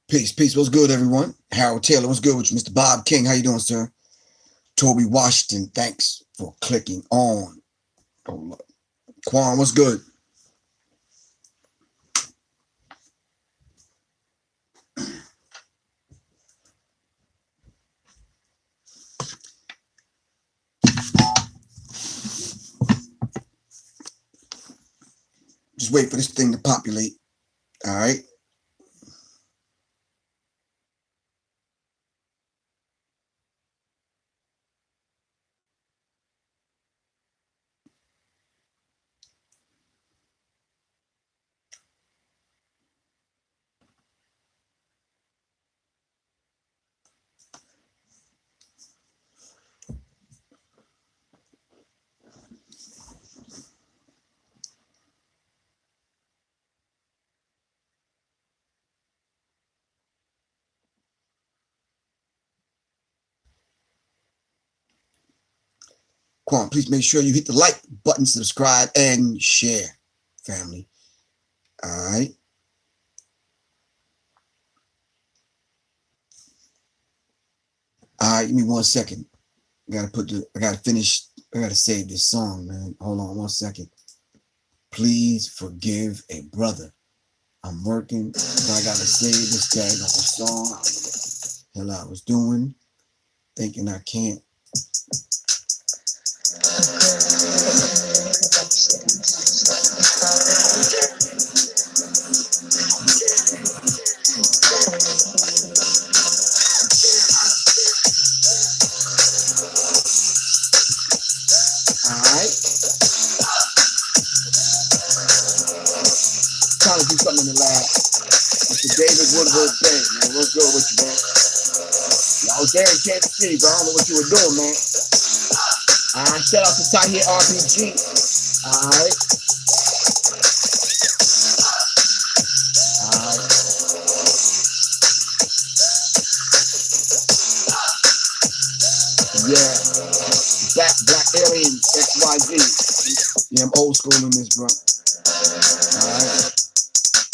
Peace. What's good, everyone? Harold Taylor, what's good with you? Mr. Bob King, how you doing, sir? Toby Washington, thanks for clicking on. Quan, what's good? Just wait for this thing to populate. All right. Quan, please make sure you hit the like button, subscribe, and share, family. All right. All right, give me 1 second. I gotta save this song, man. Hold on 1 second. Please forgive a brother. I'm working, but I gotta save this daggone song. I don't know what the hell I was doing, thinking I can't. Trying to do something in the lab. Mr. David Woodward Day, man. What's good with you, man? I was there in Kansas City, but I don't know what you were doing, man. Shout out to Tahir RPG. Alright. Yeah. Black Alien XYZ. Yeah, I'm old school in this, bro. Alright.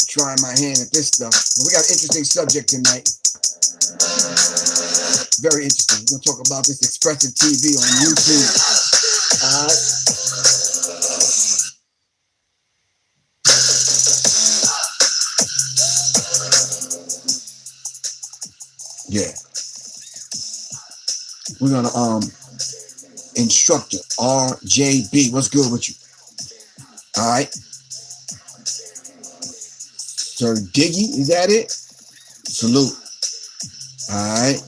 Trying my hand at this stuff. We got an interesting subject tonight. Very interesting. We're going to talk about this EmpressiveTv on YouTube. Yeah. We're going to instructor RJB. What's good with you? All right. Sir Diggy, is that it? Salute. All right.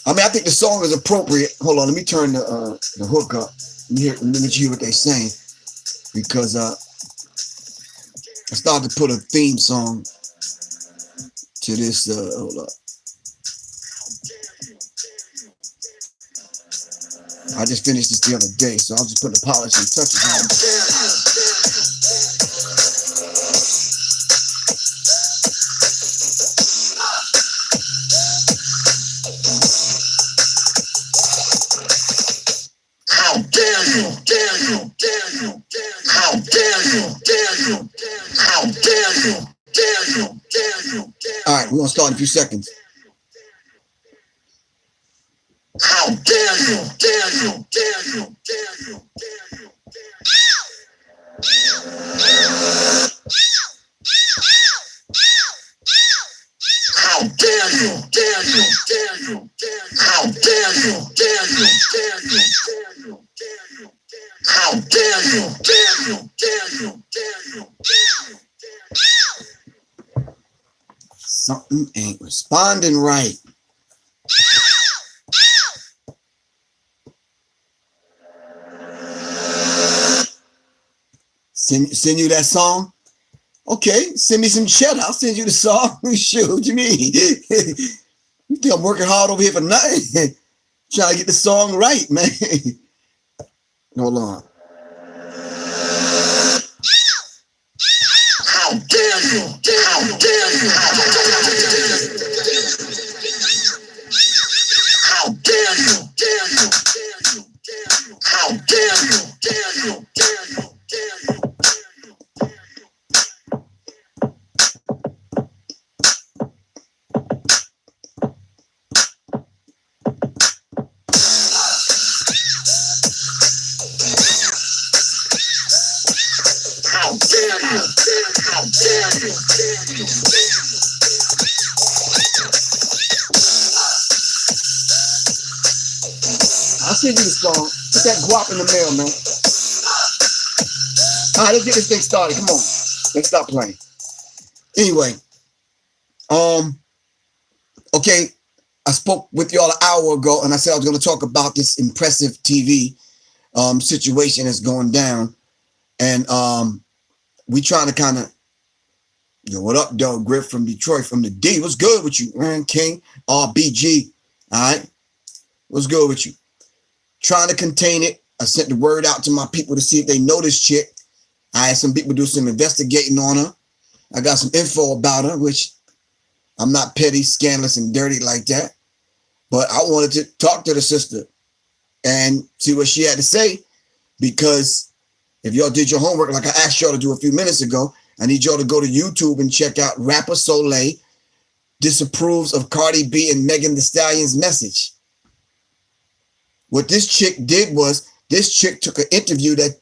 I think the song is appropriate. Hold on, let me turn the hook up. Let me hear what they're saying, because I started to put a theme song to this. Hold up. I just finished this the other day, so I'll just put the polishing touches on it. All right, we're going to start in a few seconds. How dare you, dare you, dare you, dare you, dare you, how dare you, dare you, dare you, dare you, how dare you, dare you, dare you, dare you, dare you, how dare you, dare you, dare you, dare you, dare you. Something ain't responding right. Send you that song? Okay, send me some cheddar. I'll send you the song. Shoot, what you mean? You think I'm working hard over here for nothing? Trying to get the song right, man. Hold on. you? How dare you? How dare you? Dare you? Dare you? Dare you? How dare you? Dare you? Dare you? Dare you? How dare you? How dare you? I see you the song. Put that guap in the mail, man. All right, let's get this thing started. Come on. Let's stop playing. Anyway, okay, I spoke with y'all an hour ago, and I said I was going to talk about this EmpressiveTv situation that's going down, and we trying to kind of, yo, what up, though? Griff from Detroit, from the D. What's good with you, man? King, RBG. All right, what's good with you? Trying to contain it. I sent the word out to my people to see if they know this chick. I had some people do some investigating on her. I got some info about her, which I'm not petty, scandalous, and dirty like that. But I wanted to talk to the sister and see what she had to say, because if y'all did your homework like I asked y'all to do a few minutes ago, I need y'all to go to YouTube and check out rapper Soleil disapproves of Cardi B and Megan Thee Stallion's message. What this chick did was, this chick took an interview that,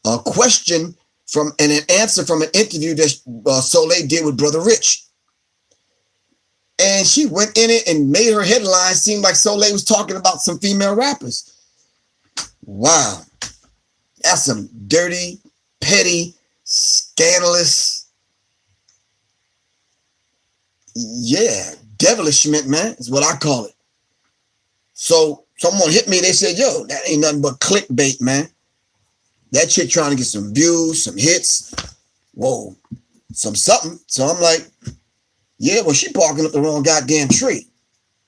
a question from and an answer from an interview that Soleil did with Brother Rich. And she went in it and made her headline seem like Soleil was talking about some female rappers. Wow. That's some dirty, petty, scandalous, yeah, devil-ish-ment, man, is what I call it. So someone hit me, they said, yo, that ain't nothing but clickbait, man. That chick trying to get some views, some hits, whoa, some something. So I'm like, yeah, well, she barking up the wrong goddamn tree.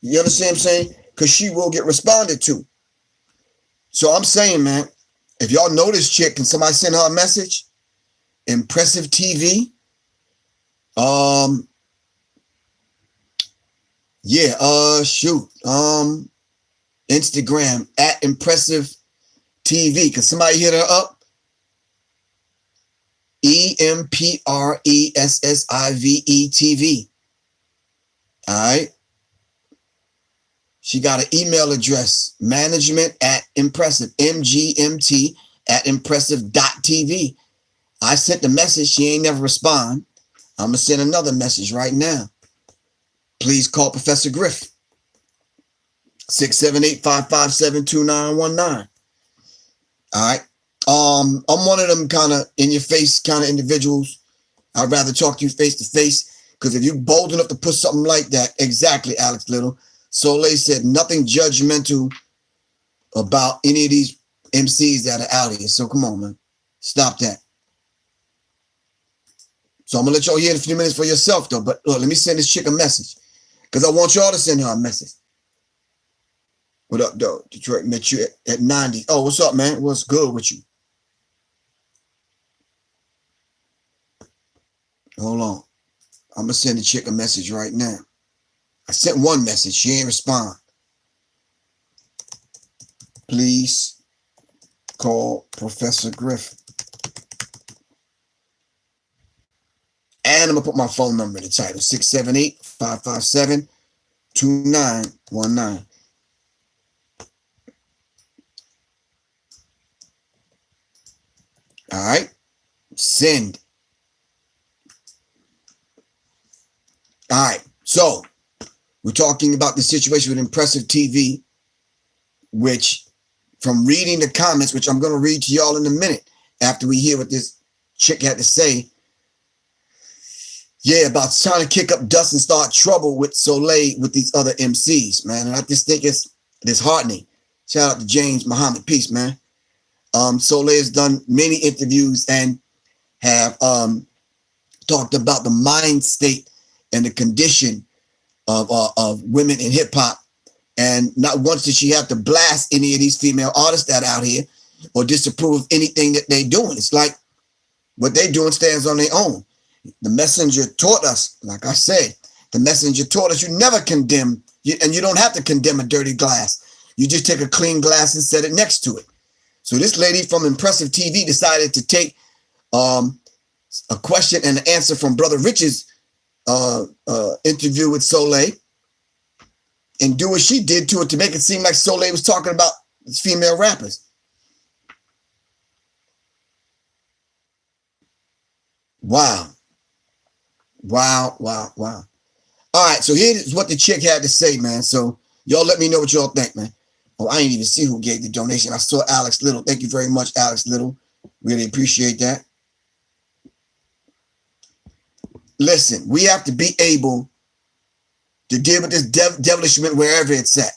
You understand what I'm saying? Because she will get responded to. So I'm saying, man, if y'all know this chick, can somebody send her a message? EmpressiveTv. Yeah, shoot. Instagram at EmpressiveTV. Can somebody hit her up? EmpressiveTV. All right. She got an email address, management at impressive, MGMT at impressive.tv. I sent the message. She ain't never respond. I'm going to send another message right now. Please call Professor Griff. 678-557-2919. All right. I'm one of them kind of in your face kind of individuals. I'd rather talk to you face to face, because if you're bold enough to put something like that, exactly, Alex Little. Soleil said nothing judgmental about any of these MCs that are out here. So come on, man. Stop that. So I'm going to let y'all hear in a few minutes for yourself, though. But look, let me send this chick a message, because I want y'all to send her a message. What up, though? Detroit met you at 90. Oh, what's up, man? What's good with you? Hold on. I'm going to send the chick a message right now. I sent one message. She ain't respond. Please call Professor Griff. And I'm going to put my phone number in the title. 678-557-2919. All right. Send. All right. So we're talking about the situation with EmpressiveTv, which, from reading the comments, which I'm going to read to y'all in a minute after we hear what this chick had to say, yeah, about trying to kick up dust and start trouble with Soleil with these other MCs, man. And I just think it's disheartening. Shout out to James Muhammad. Peace, man. Soleil has done many interviews and have talked about the mind state and the condition of women in hip hop. And not once did she have to blast any of these female artists that out here or disapprove of anything that they're doing. It's like what they're doing stands on their own. The messenger taught us, like I said, the messenger taught us you never condemn, and you don't have to condemn a dirty glass. You just take a clean glass and set it next to it. So this lady from Impressive TV decided to take a question and an answer from Brother Rich's interview with Soleil and do what she did to it to make it seem like Soleil was talking about female rappers. Wow. Wow. All right, so here's what the chick had to say, man. So y'all let me know what y'all think, man. Oh, I didn't even see who gave the donation. I saw Alex Little. Thank you very much, Alex Little. Really appreciate that. Listen, we have to be able to deal with this devil-ish-ment wherever it's at.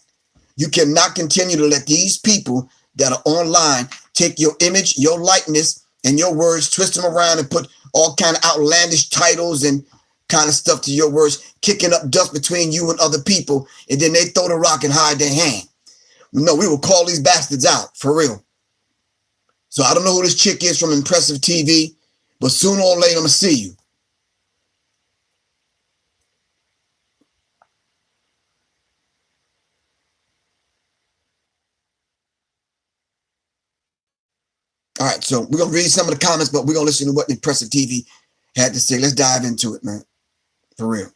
You cannot continue to let these people that are online take your image, your likeness, and your words, twist them around and put all kind of outlandish titles and kind of stuff to your words, kicking up dust between you and other people, and then they throw the rock and hide their hand. No, we will call these bastards out, for real. So I don't know who this chick is from Impressive TV, but sooner or later, I'm going to see you. All right, so we're going to read some of the comments, but we're going to listen to what Impressive TV had to say. Let's dive into it, man. For real.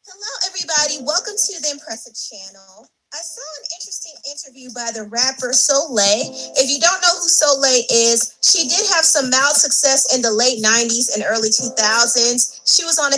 Hello, everybody. Welcome to the Impressive channel. I saw an interesting interview by the rapper Soleil. If you don't know who Soleil is, she did have some mild success in the late 90s and early 2000s. She was on a...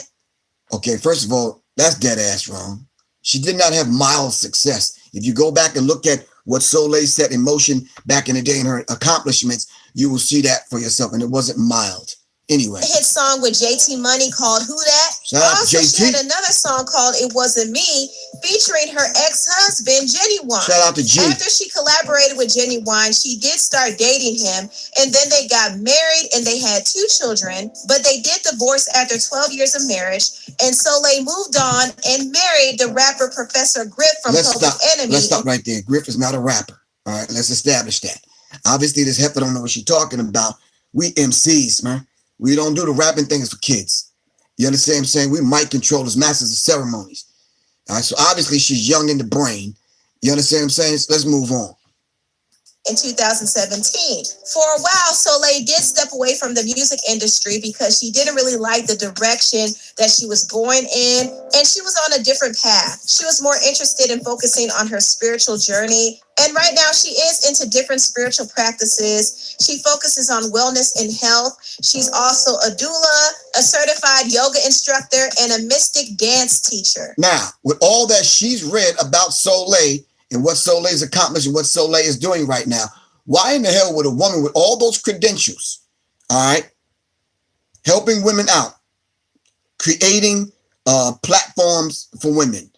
Okay, first of all, that's dead ass wrong. She did not have mild success. If you go back and look at what Soleil set in motion back in the day in her accomplishments, you will see that for yourself, and it wasn't mild. Anyway. hit song with JT Money called Who That? Shout out also, to JT. She had another song called It Wasn't Me, featuring her ex-husband, Genuine. Shout out to G. After she collaborated with Genuine, she did start dating him, and then they got married, and they had 2 children, but they did divorce after 12 years of marriage, and Soleil moved on and married the rapper Professor Griff from Public Enemy. Let's stop right there. Griff is not a rapper. All right, let's establish that. Obviously, this heifer don't know what she's talking about. We MCs, man. We don't do the rapping things for kids. You understand what I'm saying? We mic controllers, masters of ceremonies. All right, so obviously she's young in the brain. You understand what I'm saying? So let's move on. In 2017. For a while, Soleil did step away from the music industry because she didn't really like the direction that she was going in, and she was on a different path. She was more interested in focusing on her spiritual journey, and right now she is into different spiritual practices. She focuses on wellness and health. She's also a doula, a certified yoga instructor, and a mystic dance teacher. Now, with all that she's read about Soleil, and what Soleil's accomplished and what Soleil is doing right now, why in the hell would a woman with all those credentials, all right, helping women out, creating platforms for women,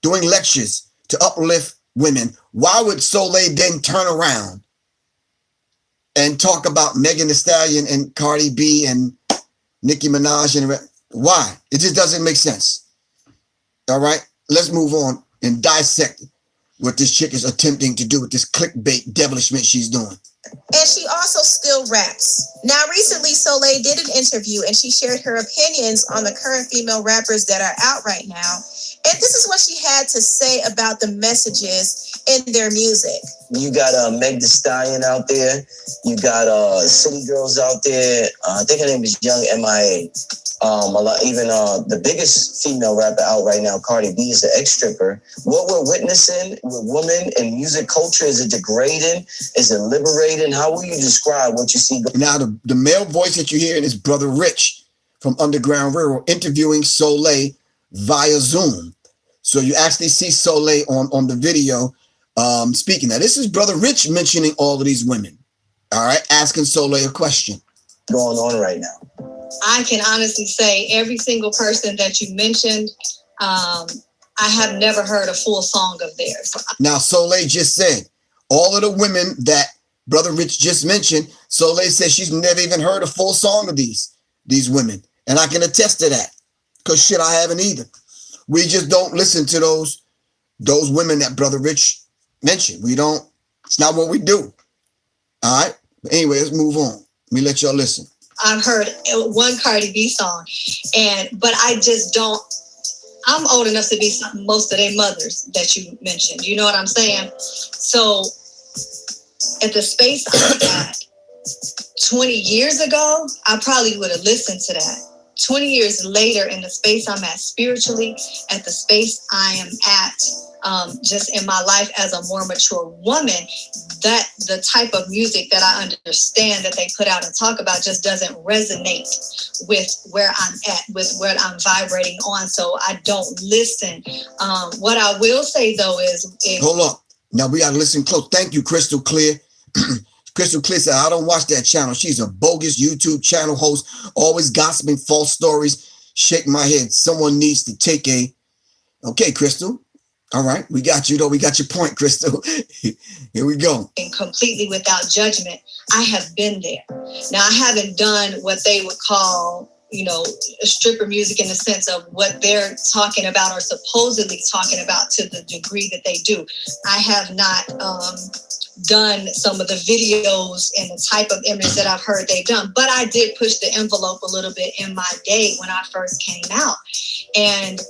doing lectures to uplift women, why would Soleil then turn around and talk about Megan Thee Stallion and Cardi B and Nicki Minaj? And why? It just doesn't make sense. All right, let's move on and dissect what this chick is attempting to do with this clickbait devil-ish-ment she's doing. And she also still raps. Now, recently, Soleil did an interview and she shared her opinions on the current female rappers that are out right now. And this is what she had to say about the messages in their music. You got Meg Thee Stallion out there. You got City Girls out there. I think her name is Young MIA. The biggest female rapper out right now, Cardi B, is an ex-stripper. What we're witnessing with women and music culture, is it degrading? Is it liberating? How will you describe what you see? Now, the male voice that you hear is Brother Rich from Underground Railroad interviewing Soleil via Zoom. So you actually see Soleil on the video speaking. Now, this is Brother Rich mentioning all of these women, all right, asking Soleil a question. Going on right now. I can honestly say every single person that you mentioned, I have never heard a full song of theirs. Now, Soleil just said all of the women that Brother Rich just mentioned, Soleil says she's never even heard a full song of these women. And I can attest to that because shit, I haven't either. We just don't listen to those women that Brother Rich mentioned. We don't, it's not what we do. All right. But anyway, let's move on. Let me let y'all listen. I've heard one Cardi B song, but I just don't. I'm old enough to be most of their mothers that you mentioned. You know what I'm saying? So at the space I'm at 20 years ago, I probably would have listened to that. 20 years later, in the space I'm at spiritually, at the space I am at just in my life as a more mature woman, that the type of music that I understand that they put out and talk about just doesn't resonate with where I'm at, with what I'm vibrating on. So I don't listen. What I will say though is hold up. Now we gotta listen close. Thank you, Crystal Clear. Crystal Clear said, I don't watch that channel. She's a bogus YouTube channel host, always gossiping false stories. Shake my head. Someone needs to take a... Okay, Crystal. All right. We got you, though. We got your point, Crystal. Here we go. And completely without judgment. I have been there. Now, I haven't done what they would call, stripper music in the sense of what they're talking about or supposedly talking about to the degree that they do. I have not done some of the videos and the type of images that I've heard they've done, but I did push the envelope a little bit in my day when I first came out. And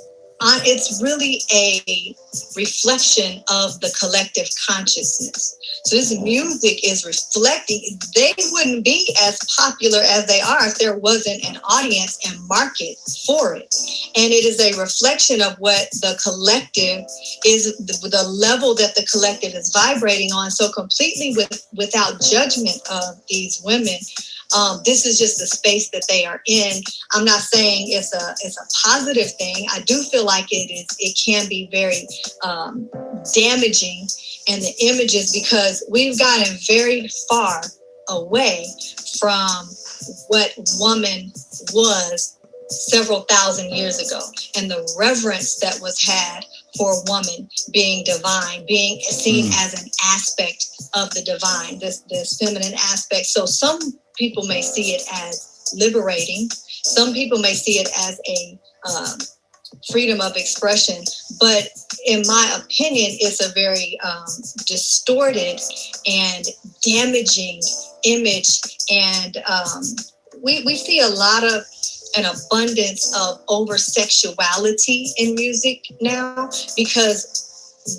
it's really a reflection of the collective consciousness. So this music is reflecting. They wouldn't be as popular as they are if there wasn't an audience and market for it. And it is a reflection of what the collective is, the level that the collective is vibrating on. So completely without judgment of these women. This is just the space that they are in. I'm not saying it's a positive thing. I do feel like it can be very damaging in the images because we've gotten very far away from what woman was several thousand years ago and the reverence that was had for a woman being divine, being seen as an aspect of the divine, this feminine aspect. So some people may see it as liberating. Some people may see it as a freedom of expression. But in my opinion, it's a very distorted and damaging image. And we see a lot of an abundance of over-sexuality in music now because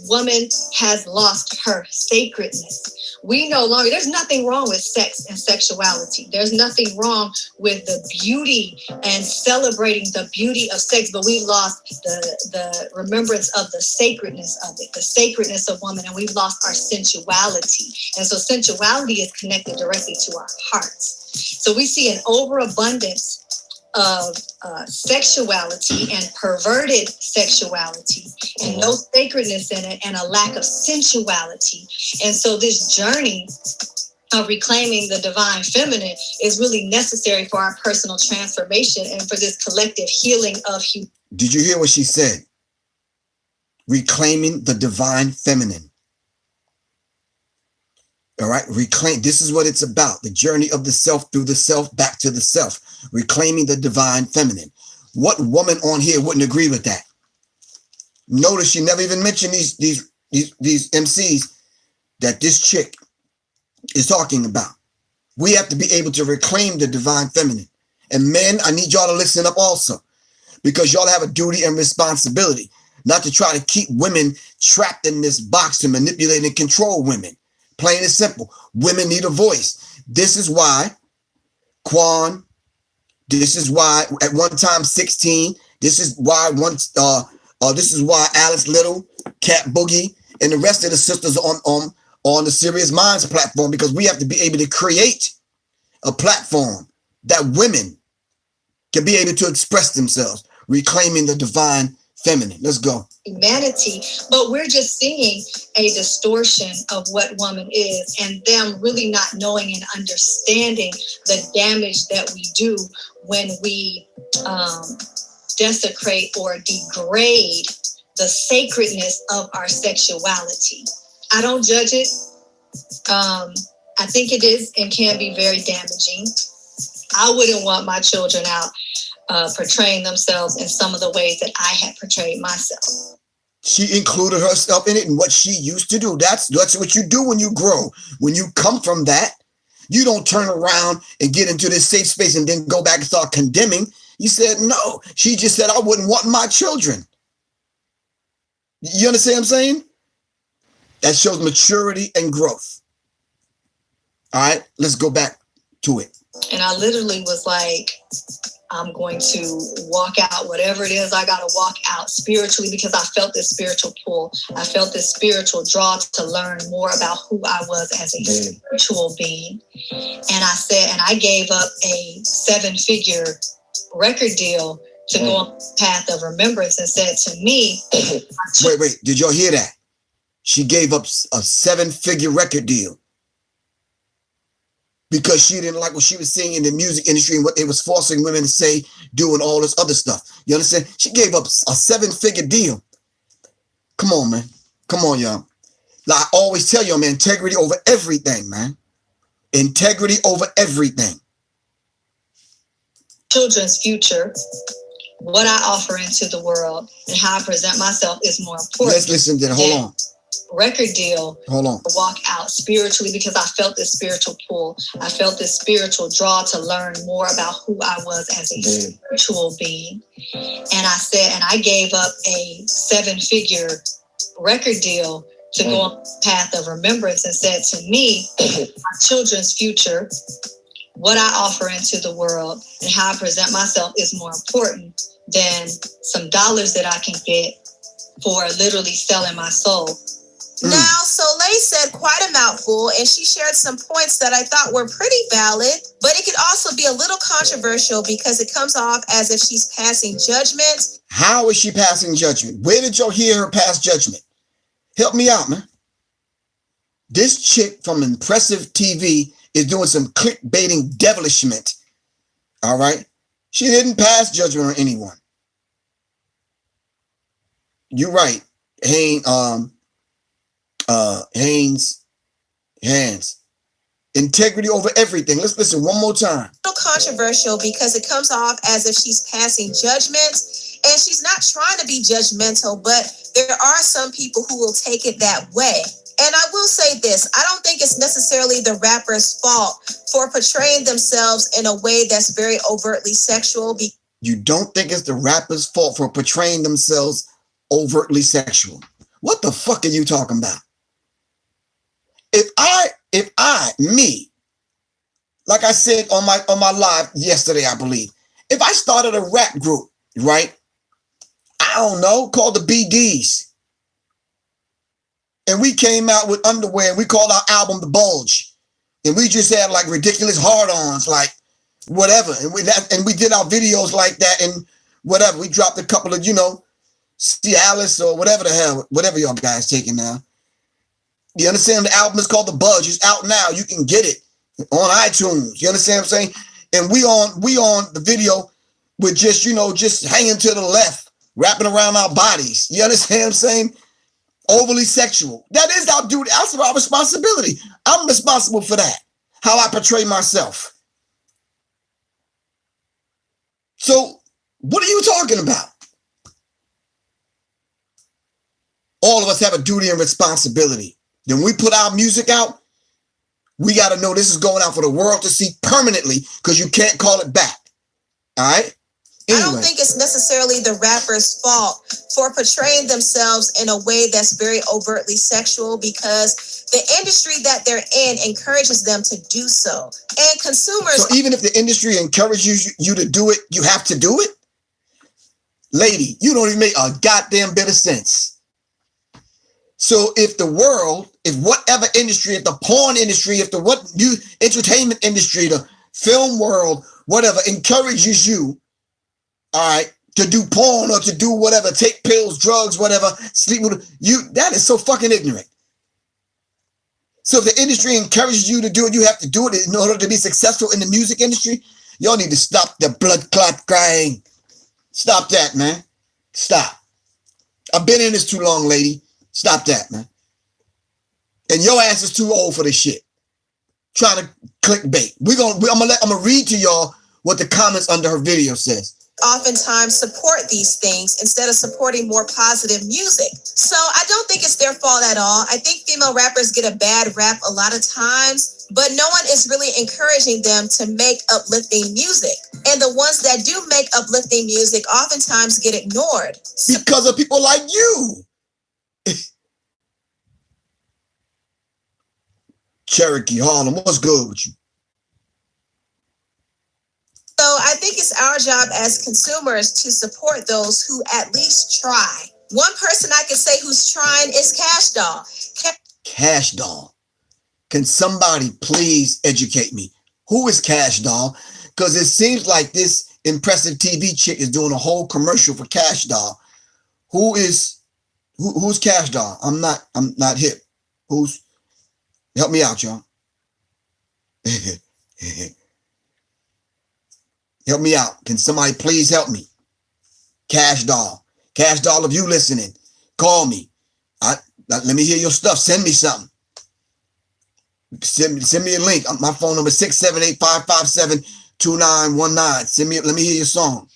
woman has lost her sacredness. We no longer, there's nothing wrong with sex and sexuality. There's nothing wrong with the beauty and celebrating the beauty of sex, but we lost the remembrance of the sacredness of it, the sacredness of woman, and we've lost our sensuality. And so sensuality is connected directly to our hearts. So we see an overabundance of sexuality and perverted sexuality and no sacredness in it and a lack of sensuality. And so this journey of reclaiming the divine feminine is really necessary for our personal transformation and for this collective healing of humanity. Did you hear what she said? Reclaiming the divine feminine. All right, reclaim. This is what it's about. The journey of the self through the self, back to the self. Reclaiming the divine feminine. What woman on here wouldn't agree with that? Notice she never even mentioned these MCs that this chick is talking about. We have to be able to reclaim the divine feminine. And men, I need y'all to listen up also, because y'all have a duty and responsibility not to try to keep women trapped in this box to manipulate and control women. Plain and simple. Women need a voice. This is why Quan, this is why at one time 16, this is why this is why Alice Little, Cat Boogie, and the rest of the sisters on the Sirius Mindz platform, because we have to be able to create a platform that women can be able to express themselves, reclaiming the divine feminine. Let's go. Humanity, but we're just seeing a distortion of what woman is and them really not knowing and understanding the damage that we do when we desecrate or degrade the sacredness of our sexuality. I don't judge it. I think it is and can be very damaging. I wouldn't want my children out portraying themselves in some of the ways that I had portrayed myself. She included herself in it and what she used to do. That's what you do when you grow. When you come from that, You don't turn around and get into this safe space and then go back and start condemning. You said, no. She just said, I wouldn't want my children. You understand what I'm saying? That shows maturity and growth. All right, let's go back to it. And I literally was like, I'm going to walk out whatever it is I got to walk out spiritually, because I felt this spiritual pull. I felt this spiritual draw to learn more about who I was as a spiritual being. And I said, and I gave up a 7-figure record deal to go on the path of remembrance, and said to me, wait, did y'all hear that? She gave up a 7-figure record deal because she didn't like what she was seeing in the music industry and what they was forcing women to say, doing all this other stuff. You understand? She gave up a 7-figure deal. Come on, man. Come on, y'all. Like I always tell y'all, man, integrity over everything, man. Integrity over everything. Children's future, what I offer into the world, and how I present myself is more important. Let's listen to that. Hold on. Record deal. Hold on. Walk out spiritually, because I felt this spiritual pull. I felt this spiritual draw to learn more about who I was as a spiritual being. And I said, and I gave up a 7-figure record deal to go on the path of remembrance, and said to me, my children's future, what I offer into the world, and how I present myself is more important than some dollars that I can get for literally selling my soul. Now, Soleil said quite a mouthful, and she shared some points that I thought were pretty valid, but it could also be a little controversial because it comes off as if she's passing judgment. How is she passing judgment? Where did y'all hear her pass judgment? Help me out, man. This chick from EmpressiveTv is doing some clickbaiting devil-ish-ment. All right? She didn't pass judgment on anyone. You're right. Hands. Integrity over everything. Let's listen one more time. A little controversial because it comes off as if she's passing judgment, and she's not trying to be judgmental, but there are some people who will take it that way. And I will say this, I don't think it's necessarily the rapper's fault for portraying themselves in a way that's very overtly sexual. You don't think it's the rapper's fault for portraying themselves overtly sexual? What the fuck are you talking about? Me, like I said on my live yesterday, I believe, if I started a rap group, right? I don't know, called the BDs. And we came out with underwear, and we called our album The Bulge. And we just had like ridiculous hard-ons, like whatever. And we did our videos like that, and whatever. We dropped a couple of, Cialis or whatever the hell, whatever y'all guys taking now. You understand? The album is called The Budge. It's out now. You can get it on iTunes. You understand what I'm saying? And we on the video with just, just hanging to the left, wrapping around our bodies. You understand what I'm saying? Overly sexual. That is our duty. That's our responsibility. I'm responsible for that. How I portray myself. So what are you talking about? All of us have a duty and responsibility. Then we put our music out, we got to know this is going out for the world to see permanently, because you can't call it back. All right? Anyway. I don't think it's necessarily the rapper's fault for portraying themselves in a way that's very overtly sexual, because the industry that they're in encourages them to do so. And consumers... So even if the industry encourages you to do it, you have to do it? Lady, you don't even make a goddamn bit of sense. So if the world, if whatever industry, if the porn industry, if the entertainment industry, the film world, whatever, encourages you, all right, to do porn or to do whatever, take pills, drugs, whatever, sleep with you, that is so fucking ignorant. So if the industry encourages you to do it, you have to do it in order to be successful in the music industry. Y'all need to stop the blood clot crying. Stop that, man. Stop. I've been in this too long, lady. Stop that, man. And your ass is too old for this shit. Trying to clickbait. I'm gonna read to y'all what the comments under her video says. oftentimes support these things instead of supporting more positive music. So I don't think it's their fault at all. I think female rappers get a bad rap a lot of times, but no one is really encouraging them to make uplifting music. And the ones that do make uplifting music oftentimes get ignored. Because of people like you. Cherokee, Harlem, what's good with you? So I think it's our job as consumers to support those who at least try. One person I can say who's trying is Cash Doll. Cash Doll. Can somebody please educate me? Who is Cash Doll? Because it seems like this Impressive TV chick is doing a whole commercial for Cash Doll. Who's Cash Doll? I'm not hip. Help me out, y'all. Help me out. Can somebody please help me? Cash Doll. Cash Doll, if you listening, call me. Let me hear your stuff. Send me something. Send me a link. My phone number is 678-557-2919. Let me hear your song.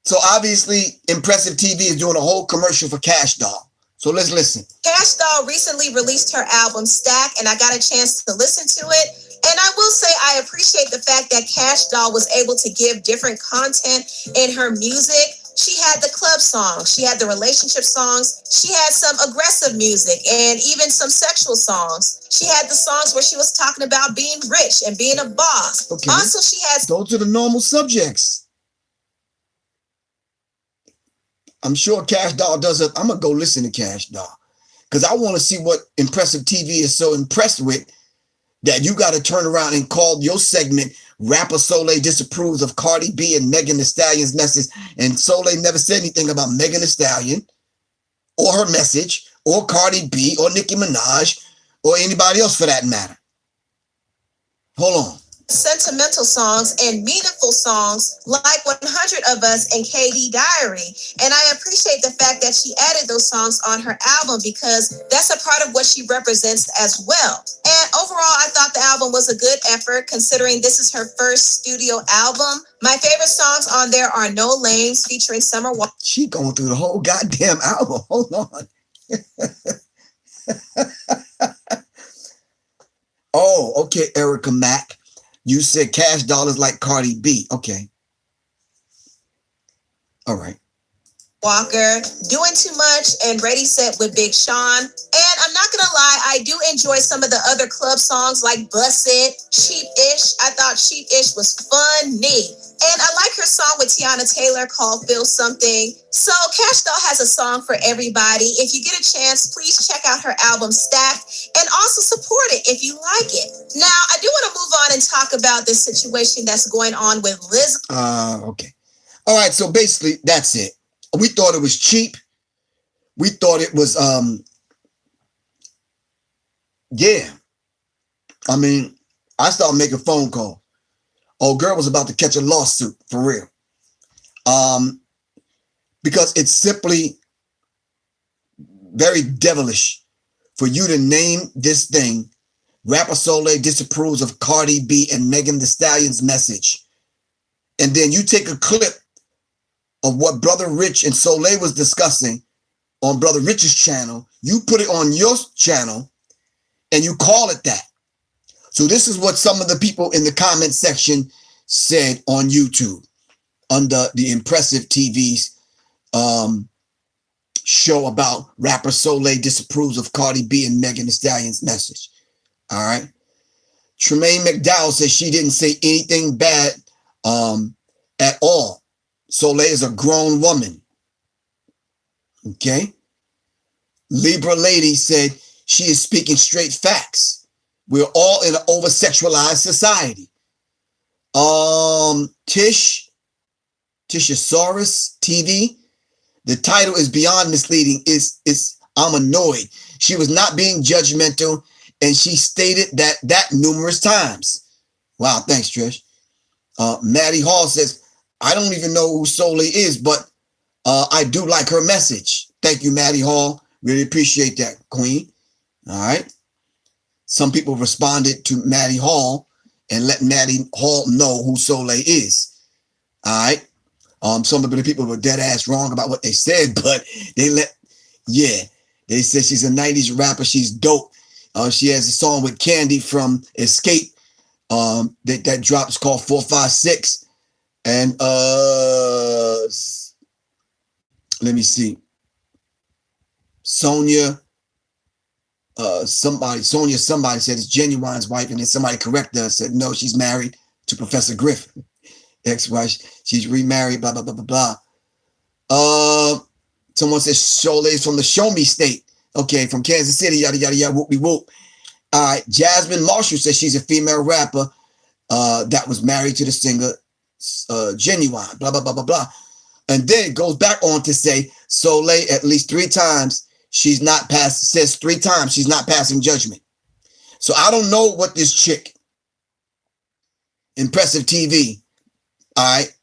So obviously, Impressive TV is doing a whole commercial for Cash Doll. So let's listen. Cash Doll recently released her album Stack, and I got a chance to listen to it. And I will say I appreciate the fact that Cash Doll was able to give different content in her music. She had the club songs, she had the relationship songs, she had some aggressive music, and even some sexual songs. She had the songs where she was talking about being rich and being a boss. Okay. Also, she had... Those are the normal subjects. I'm sure Cash Doll does it. I'm going to go listen to Cash Doll because I want to see what Impressive TV is so impressed with that you got to turn around and call your segment Rapper Soleil Disapproves of Cardi B and Megan Thee Stallion's Message. And Soleil never said anything about Megan Thee Stallion or her message or Cardi B or Nicki Minaj or anybody else for that matter. Hold on. Sentimental songs and meaningful songs like 100 of Us and KD Diary. And I appreciate the fact that she added those songs on her album because that's a part of what she represents as well. And overall, I thought the album was a good effort considering this is her first studio album. My favorite songs on there are No Lames featuring Summer Walker. She going through the whole goddamn album. Hold on. Oh, okay, Erica Mack. You said Cash Doll is like Cardi B. Okay. All right. Walker, Doing Too Much, and Ready Set with Big Sean. And I'm not gonna lie, I do enjoy some of the other club songs like Bust It, Cheap-ish. I thought Cheap-ish was funny. And I like her song with Tiana Taylor called Feel Something. So Cash Doll has a song for everybody. If you get a chance, please check out her album Stack and also support it if you like it. Now, I do want to move on and talk about this situation that's going on with Liz. Okay. All right, so basically that's it. We thought it was cheap. We thought it was, yeah. I mean, I started making phone calls. Oh, girl was about to catch a lawsuit, for real. Because it's simply very devilish for you to name this thing, Rapper Soleil Disapproves of Cardi B and Megan Thee Stallion's Message. And then you take a clip of what Brother Rich and Soleil was discussing on Brother Rich's channel, you put it on your channel, and you call it that. So this is what some of the people in the comment section said on YouTube under the Impressive TV's show about Rapper Soleil Disapproves of Cardi B and Megan Thee Stallion's Message. All right. Tremaine McDowell says she didn't say anything bad at all. Soleil is a grown woman. Okay. Libra Lady said she is speaking straight facts. We're all in an over-sexualized society. Tishosaurus TV. The title is beyond misleading. I'm annoyed. She was not being judgmental, and she stated that numerous times. Wow, thanks, Trish. Maddie Hall says, I don't even know who Soleil is, but I do like her message. Thank you, Maddie Hall. Really appreciate that, Queen. All right. Some people responded to Maddie Hall and let Maddie Hall know who Soleil is. All right. Some of the people were dead ass wrong about what they said, but they said she's a 90s rapper. She's dope. She has a song with Candy from Escape that drops called 456. And let me see. Sonia somebody said it's Genuine's wife, and then somebody corrected her and said, no, she's married to Professor Griff. Ex-wife, she's remarried, blah, blah, blah, blah, blah. Someone says Soleil's from the Show Me State. Okay, from Kansas City, yada, yada, yada, whoop, whoop. All right, Jasmine Marshall says she's a female rapper that was married to the singer Genuine, blah, blah, blah, blah, blah. And then it goes back on to say Soleil at least 3 times says 3 times she's not passing judgment. So I don't know what this chick, EmpressiveTv, all right,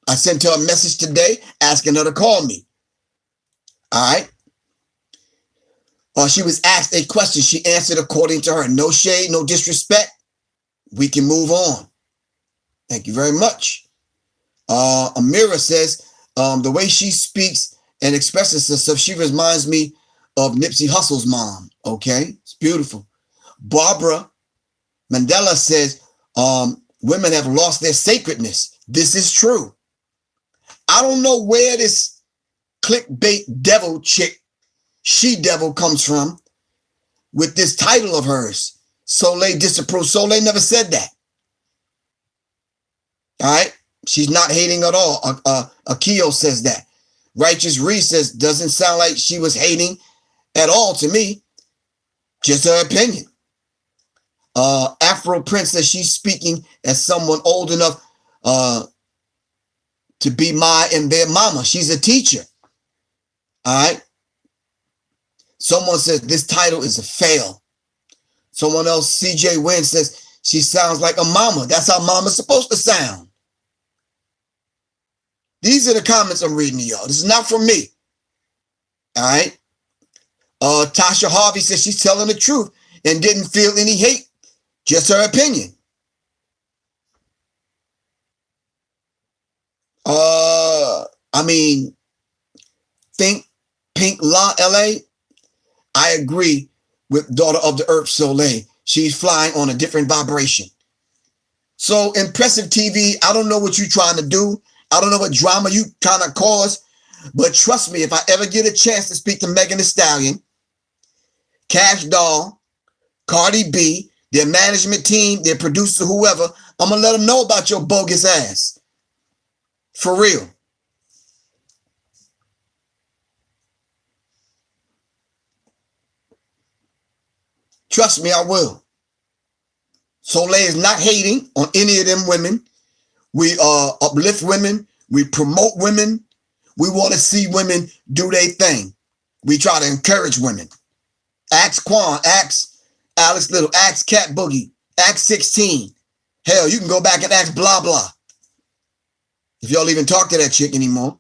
I sent her a message today asking her to call me. All right. She was asked a question. She answered according to her. No shade, no disrespect. We can move on. Thank you very much. Amira says the way she speaks and expresses herself, she reminds me of Nipsey Hussle's mom. Okay, it's beautiful. Barbara Mandela says women have lost their sacredness. This is true. I don't know where this clickbait devil chick, she devil, comes from with this title of hers. Soleil disapproves. Soleil never said that. All right. She's not hating at all. Akio says that. Righteous Reese says, doesn't sound like she was hating at all to me. Just her opinion. Afro Prince says she's speaking as someone old enough to be my and their mama. She's a teacher. All right. Someone says this title is a fail. Someone else, CJ Wynn, says she sounds like a mama. That's how mama's supposed to sound. These are the comments I'm reading to y'all. This is not from me. All right. Tasha Harvey says she's telling the truth and didn't feel any hate. Just her opinion. I mean, think Pink La LA. I agree with Daughter of the Earth Soleil. She's flying on a different vibration. So EmpressiveTv, I don't know what you're trying to do. I don't know what drama you trying to cause, but trust me, if I ever get a chance to speak to Megan Thee Stallion, Cash Doll, Cardi B, their management team, their producer, whoever, I'm going to let them know about your bogus ass. For real. Trust me, I will. Soleil is not hating on any of them women. We uplift women. We promote women. We want to see women do their thing. We try to encourage women. Ask Quan, ask Alice Little, ask Cat Boogie, ask 16. Hell, you can go back and ask Blah Blah. If y'all even talk to that chick anymore.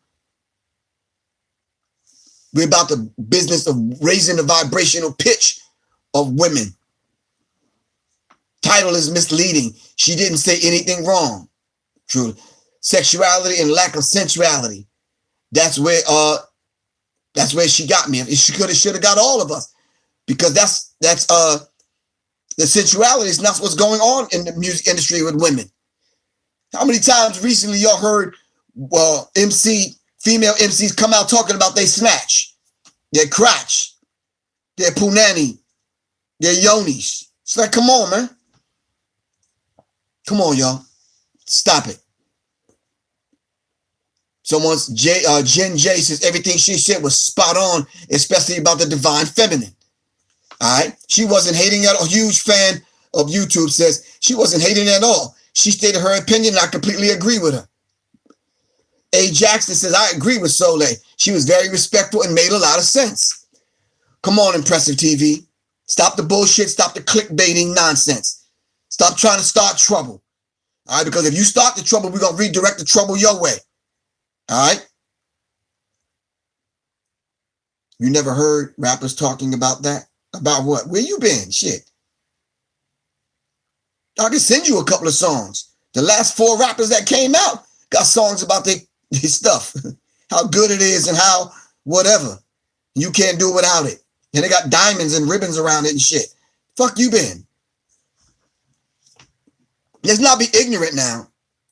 We're about the business of raising the vibrational pitch of women. Title is misleading. She didn't say anything wrong. True. Sexuality and lack of sensuality. That's where she got me. She should have got all of us. Because that's the sensuality is not what's going on in the music industry with women. How many times recently y'all heard female MCs come out talking about they snatch, their crotch, their punani, their yonis? It's like, come on, man. Come on, y'all. Stop it. Someone's Jen J says everything she said was spot on, especially about the divine feminine. All right. She wasn't hating at all. A huge fan of YouTube says she wasn't hating at all. She stated her opinion, and I completely agree with her. A. Jackson says, I agree with Soleil. She was very respectful and made a lot of sense. Come on, EmpressiveTv. Stop the bullshit. Stop the clickbaiting nonsense. Stop trying to start trouble. All right, because if you start the trouble, we're going to redirect the trouble your way. All right? You never heard rappers talking about that? About what? Where you been? Shit. I can send you a couple of songs. The last 4 rappers that came out got songs about their stuff, how good it is and how whatever. You can't do without it. And they got diamonds and ribbons around it and shit. Fuck you been. Let's not be ignorant now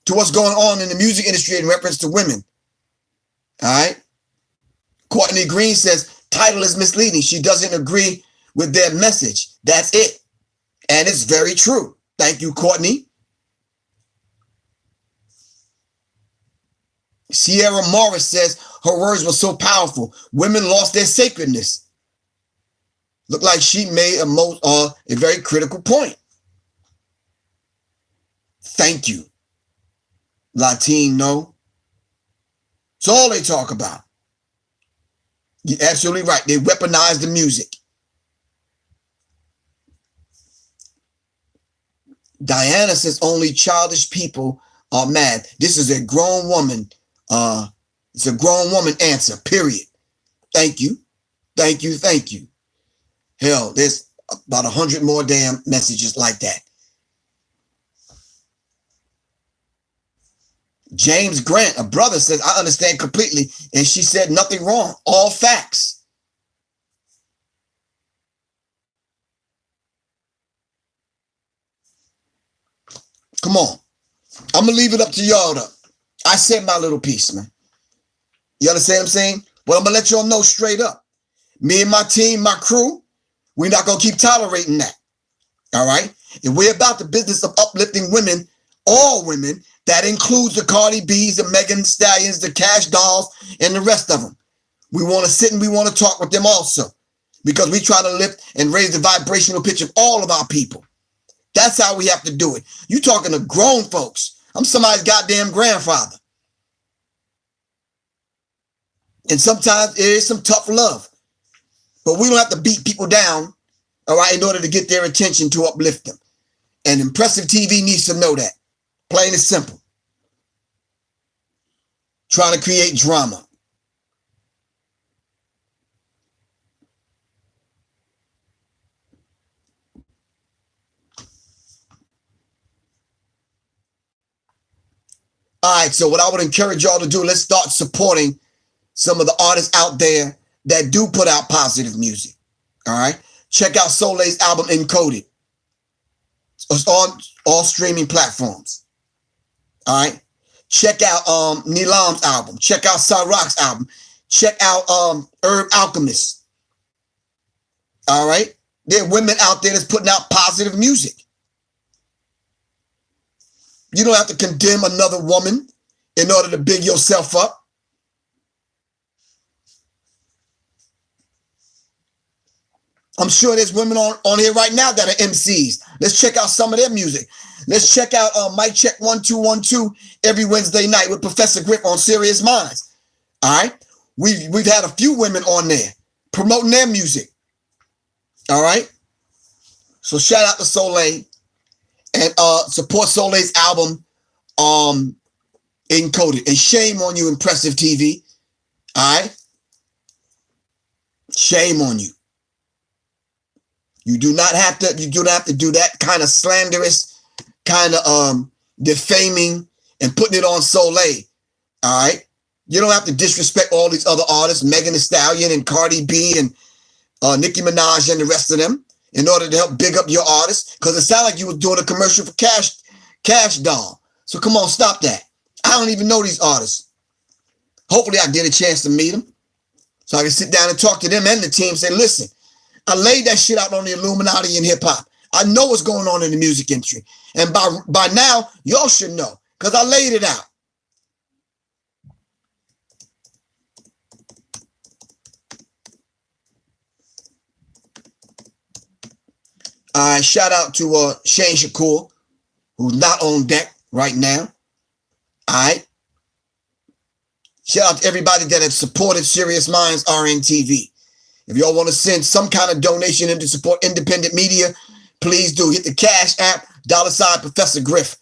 to what's going on in the music industry in reference to women. All right. Courtney Green says, title is misleading. She doesn't agree with their message. That's it. And it's very true. Thank you, Courtney. Sierra Morris says, her words were so powerful. Women lost their sacredness. Looked like she made a very critical point. Thank you, Latino. It's all they talk about. You're absolutely right. They weaponize the music. Diana says only childish people are mad. This is a grown woman. It's a grown woman answer, period. Thank you. Thank you. Thank you. Hell, there's about 100 more damn messages like that. James Grant, a brother, says, I understand completely. And she said nothing wrong. All facts. Come on. I'm going to leave it up to y'all though. I said my little piece, man. You understand what I'm saying? Well, I'm going to let y'all know straight up. Me and my team, my crew, we're not going to keep tolerating that. All right? If we're about the business of uplifting women, all women, that includes the Cardi B's, the Megan Stallions, the Cash Dolls, and the rest of them. We want to sit and we want to talk with them also because we try to lift and raise the vibrational pitch of all of our people. That's how we have to do it. You talking to grown folks. I'm somebody's goddamn grandfather. And sometimes it is some tough love. But we don't have to beat people down, all right, in order to get their attention to uplift them. And Impressive TV needs to know that. Plain and simple. Trying to create drama. All right, so what I would encourage y'all to do, let's start supporting some of the artists out there that do put out positive music. All right, check out Soleil's album Encoded. It's on all streaming platforms. All right, check out Nilam's album. Check out Cyrock's album. Check out Herb Alchemist. All right, there are women out there that's putting out positive music. You don't have to condemn another woman in order to big yourself up. I'm sure there's women on here right now that are MCs. Let's check out some of their music. Let's check out Mic Check 1 2 1 2 every Wednesday night with Professor Griff on Sirius Mindz. All right, we've had a few women on there promoting their music. All right, so shout out to Soleil. And support Soleil's album, Encoded. And shame on you, Impressive TV. All right? Shame on you. You do not have to do that kind of slanderous, kind of defaming and putting it on Soleil. All right? You don't have to disrespect all these other artists, Megan Thee Stallion and Cardi B and Nicki Minaj and the rest of them, in order to help big up your artist, because it sounded like you were doing a commercial for Cash Doll. So come on, stop that. I don't even know these artists. Hopefully I get a chance to meet them so I can sit down and talk to them and the team and say, listen, I laid that shit out on the Illuminati and hip hop. I know what's going on in the music industry. And by now, y'all should know because I laid it out. Shout out to Shane Shakur, who's not on deck right now. All right. Shout out to everybody that has supported Sirius Mindz RNTV. If y'all want to send some kind of donation in to support independent media, please do. Hit the Cash app, $ Professor Griff.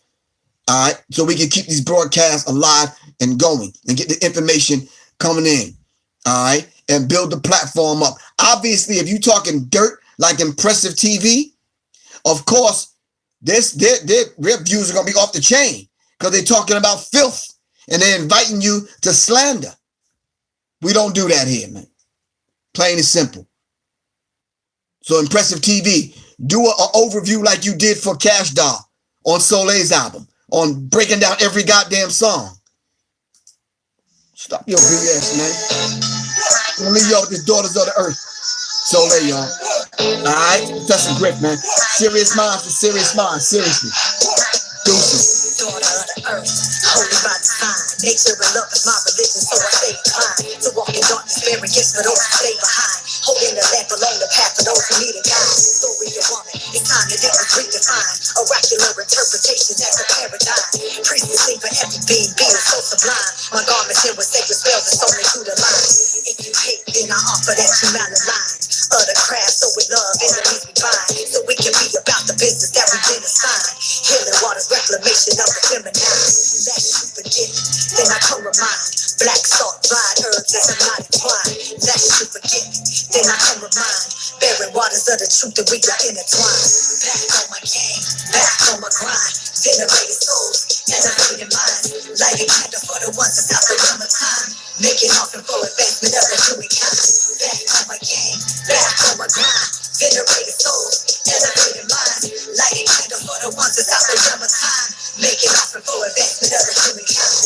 All right. So we can keep these broadcasts alive and going and get the information coming in. All right. And build the platform up. Obviously, if you're talking dirt like Impressive TV, of course, their views are gonna be off the chain because they're talking about filth and they're inviting you to slander. We don't do that here, man. Plain and simple. So Impressive TV, do an overview like you did for Cash Doll on Soleil's album, on breaking down every goddamn song. Stop your BS, man. I'm gonna leave y'all with the Daughters of the Earth. Soleil, y'all. Alright, Professor Griff, man. Sirius Mindz to Sirius Mindz, seriously. Deuces. Daughter of the earth, holy by design. Nature and love is my religion, so I stay inclined to walk in darkness, bearing gifts for those who stay behind. Holding the lamp along the path for those who need a guide. Story of woman, it's time that it was redefined. Oracular interpretations as a paradigm. Priestess sing for every being so sublime. My garments here with sacred spells and so through the line. If you hate, then I offer that you malaligned. Of the craft, so with love, enemies we bind. So we can be about the business that we've been assigned. Healing waters, reclamation of the feminine. Lest you forget, then I come remind. Black salt, dried herbs, as I'm not entwined. Lest you forget, then I come remind. Bearing waters of the truth that we got intertwined. Back on my game, back on my grind. Venerated souls, elevated minds. Lighting candle for the ones that's out the realm of time. Making offering for advancement of the humankind. Back on my game, back on my grind. Venerated souls, elevated minds. Lighting candle for the ones that's out the realm of time. Making offering for advancement of the humankind.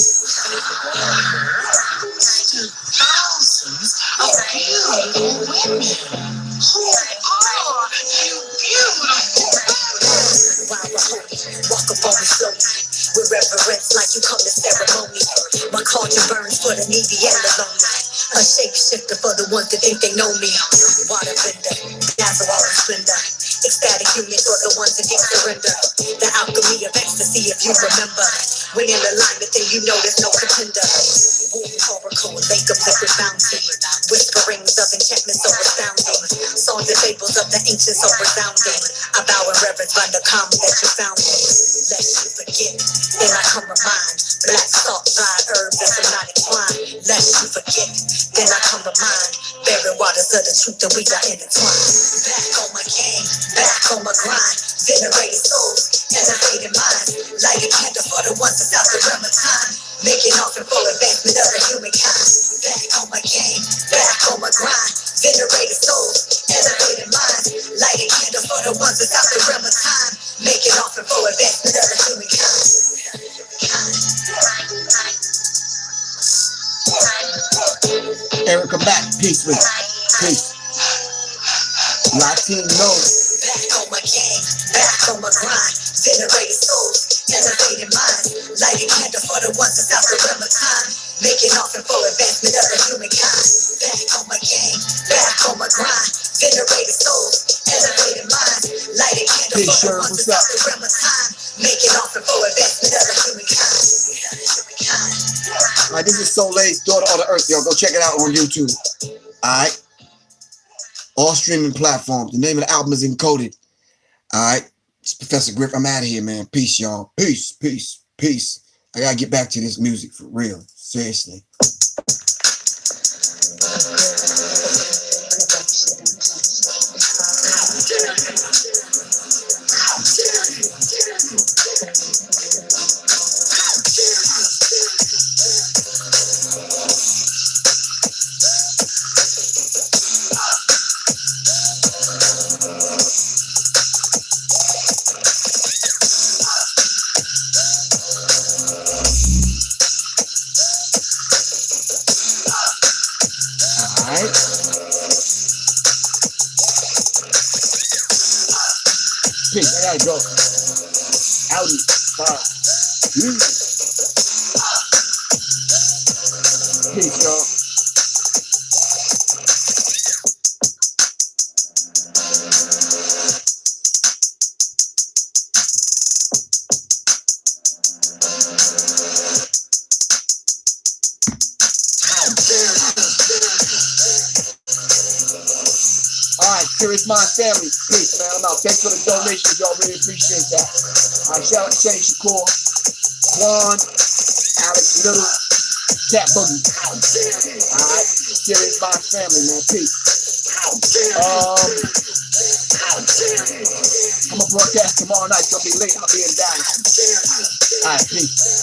Thousands of beautiful women. Who are you beautiful? While we're holy, walk up on me slowly. With reverence like you come to ceremony. My cauldron burns for the needy and the lonely. A shapeshifter for the ones that think they know me. Water bender, dazzle all in splendor. Ecstatic union for the ones that didn't surrender. The alchemy of ecstasy if you remember. When in alignment then you know there's no contender. Womb oracle, lake of liquid fountain. Whisperings of enchantment so astounding. Songs and fables of the ancients so resounding. I bow in reverence by the calm that you found me. Lest you forget, then I come remind. Black salt, dried herbs, and some not entwined. Lest you forget, then I come remind. Bearing waters of the truth that we got intertwined. Back on my game, back on my grind. Venerated souls, elevated minds. Lighting candle for the ones that's out the realm of time. Making offering for advancement of the humankind. Back on my game, back on my grind. Venerated souls, elevated minds. Lighting candle for the ones that's out the realm of time. Making offering for advancement of the humankind. Erica back, peace with peace. Latino. Back on my game, back on my grind. Venerated souls, elevated minds. Lighting candle for the ones that's out the realm of time. Making offering for advancement of the humankind. Back on my game, back on my grind. Venerated souls, elevated minds. Lighting candle for the ones that's out the realm of time. Making offering for advancement of the humankind. All right, this is Soleil's Daughter of the Earth, yo. Go check it out on YouTube. All right. All streaming platforms. The name of the album is Encoded. All right. It's Professor Griff. I'm out of here, man. Peace, y'all. Peace, peace, peace. I got to get back to this music for real. Seriously. Peace. I gotta go. Audi. Bye. Peace, y'all. Sirius Mindz family, peace, man. I'm out. Thanks for the donations, y'all. Really appreciate that. Shout out to Shay Shakur, Juan, Alex Little, Cat Boogie. All right, Sirius Mindz family, man. Peace. I'm gonna broadcast tomorrow night. It's gonna be late. I'll be in Dallas. All right, peace.